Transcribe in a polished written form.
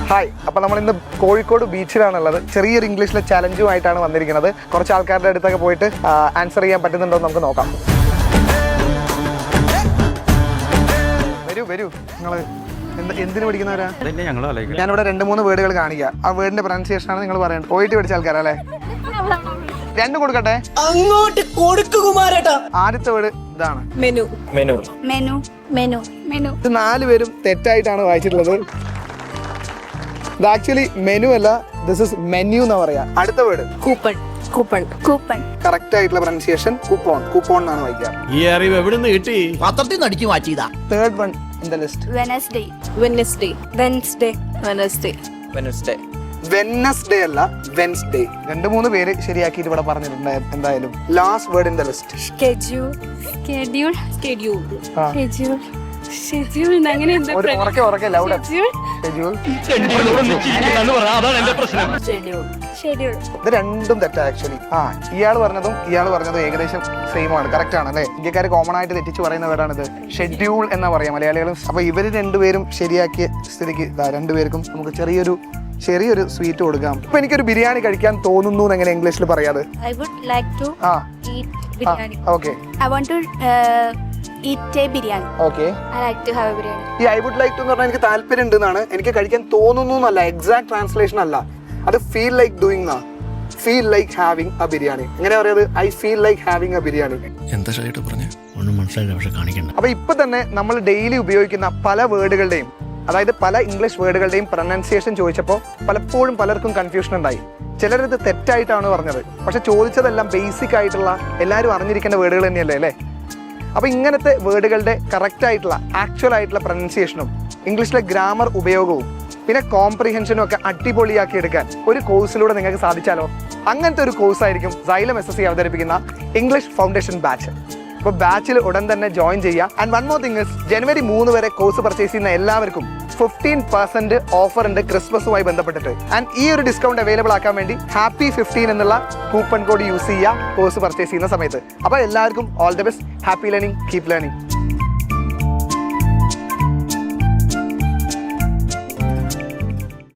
Hi, അപ്പോൾ നമ്മൾ ഇന്ന് കോഴിക്കോട് ബീച്ചിലാണുള്ളത്. ചെറിയൊരു ഇംഗ്ലീഷിലെ ചലഞ്ചുമായിട്ടാണ് വന്നിരിക്കുന്നത്. കുറച്ച് ആൾക്കാരുടെ അടുത്തൊക്കെ പോയിട്ട് ആൻസർ ചെയ്യാൻ പറ്റുന്നുണ്ടോ എന്ന് നമുക്ക് നോക്കാം. വരൂ നിങ്ങൾ എന്തിനു പഠിക്കുന്നവരാ? ഞാനിവിടെ 2-3 വേർഡുകൾ കാണിക്കാം. ആ വേർഡിന്റെ പ്രൊനൗൺസിയേഷൻ ആണ് നിങ്ങൾ പറയേണ്ടത്. പോയിട്ട് പഠിച്ച ആൾക്കാരല്ലേ? 2 കൊടുക്കട്ടെ. അങ്ങോട്ട് കൊടുക്കുമാരേട്ടാ. ആദ്യത്തെ വേർഡ് ഇതാണ് menu. Menu menu menu menu. ഇത് 4 പേരും തെറ്റായിട്ടാണ് വായിച്ചിട്ടുള്ളത്. ഇത് ആക്ച്വലി മെനു അല്ല, ദിസ് ഇസ് മെനു എന്ന് പറയാ. അടുത്ത word coupon. Coupon. Coupon. Correct ആയിട്ടുള്ള പ്രൊനൗൺസിയേഷൻ കൂപ്പോൺ. കൂപ്പോൺ എന്നാണ് വായിക്കുക. ഈ അറിവ് എവിടുന്ന് കിട്ടി? പത്രത്തിൽ നടിച്ചു മാറ്റിയതാ. Third one in the list Wednesday. Wednesday. Wednesday. Wednesday. Wednesday. Wednesday അല്ല, വെൻസ്ഡേ. 2-3 പേര് ശരിയാക്കിയിട്ട് ഇവിടെ പറഞ്ഞിട്ടുണ്ട്. എന്തായാലും last word in the list schedule. Schedule. Schedule. Schedule. Schedule. അങ്ങനെ എന്താ? ഉറക്കെ ലൗഡ്. ഷെഡ്യൂൾ. ഷെഡ്യൂൾ. ഷെഡ്യൂൾ. ഇത് രണ്ടും തെറ്റാ ആക്ച്വലി. ഇയാൾ പറഞ്ഞതും ഏകദേശം സെയിം ആണ്. കറക്റ്റ് ആണ് അല്ലേ? ഇന്ത്യക്കാർ കോമൺ ആയിട്ട് തെറ്റിച്ച് പറയുന്ന വേർഡാണിത്. ഷെഡ്യൂൾ എന്നാ പറയാം മലയാളികളും. അപ്പൊ ഇവര് 2 പേരും ശരിയാക്കിയ സ്ഥിതിക്ക് 2 പേർക്കും നമുക്ക് ചെറിയൊരു സ്വീറ്റ് കൊടുക്കാം. ഇപ്പൊ എനിക്കൊരു ബിരിയാണി കഴിക്കാൻ തോന്നുന്നു എങ്ങനെ ഇംഗ്ലീഷിൽ പറയാത്? I would like to eat biryani. Okay. I want to eat a biryani. Okay. I like to have a biryani. ഈ ഐ വുഡ് ലൈക്ക് ടു എന്ന് പറഞ്ഞാൽ എനിക്ക് താല്പര്യം ഉണ്ട് എന്നാണ്. എനിക്ക് കഴിക്കാൻ തോന്നുന്നു എന്നല്ല, എക്സാക്ട് ട്രാൻസ്ലേഷൻ അല്ല. അത് ഫീൽ ലൈക്ക് ഡൂയിങ് എന്നാ. Feel like having A biryani. എങ്ങനെ പറയുന്നത്? I feel like having A biryani. എന്താ ശരിയായിട്ട് പറഞ്ഞ ഒന്നും മനസ്സിലായില്ല, പക്ഷെ കാണിക്കണ്ട. അപ്പൊ ഇപ്പൊ തന്നെ നമ്മൾ ഡെയിലി ഉപയോഗിക്കുന്ന പല വേർഡുകളുടെയും, അതായത് പല ഇംഗ്ലീഷ് വേർഡുകളുടെയും പ്രൊനൗൺസിയേഷൻ ചോദിച്ചപ്പോൾ പലപ്പോഴും പലർക്കും കൺഫ്യൂഷൻ ഉണ്ടായി. ചിലരിത് തെറ്റായിട്ടാണ് പറഞ്ഞത്, പക്ഷെ ചോദിച്ചതെല്ലാം ബേസിക് ആയിട്ടുള്ള എല്ലാവരും അറിഞ്ഞിരിക്കേണ്ട വേർഡുകൾ തന്നെയല്ലേ അല്ലേ? അപ്പോൾ ഇങ്ങനത്തെ വേർഡുകളുടെ കറക്റ്റ് ആയിട്ടുള്ള ആക്ച്വൽ ആയിട്ടുള്ള പ്രൊനൗൺസിയേഷനും ഇംഗ്ലീഷിലെ ഗ്രാമർ ഉപയോഗവും പിന്നെ കോംപ്രിഹെൻഷനും ഒക്കെ അടിപൊളിയാക്കി എടുക്കാൻ ഒരു കോഴ്സിലൂടെ നിങ്ങൾക്ക് സാധിച്ചാലോ? അങ്ങനത്തെ ഒരു കോഴ്സായിരിക്കും Xylem SSC അവതരിപ്പിക്കുന്ന ഇംഗ്ലീഷ് ഫൗണ്ടേഷൻ ബാച്ച്. അപ്പോൾ ബാച്ചിൽ ഉടൻ തന്നെ ജോയിൻ ചെയ്യുക. And one more thing is, ജനുവരി 3 വരെ കോഴ്സ് പർച്ചേസ് ചെയ്യുന്ന എല്ലാവർക്കും 15% ഓഫർ ഉണ്ട് ക്രിസ്മസുമായി ബന്ധപ്പെട്ടിട്ട്. ആൻഡ് ഈ ഒരു ഡിസ്കൗണ്ട് അവൈലബിൾ ആക്കാൻ വേണ്ടി ഹാപ്പി 15 എന്നുള്ള കൂപ്പൺ കോഡ് യൂസ് ചെയ്യുക കോഴ്സ് പർച്ചേസ് ചെയ്യുന്ന സമയത്ത്. അപ്പോൾ എല്ലാവർക്കും all the best. Happy learning, keep learning.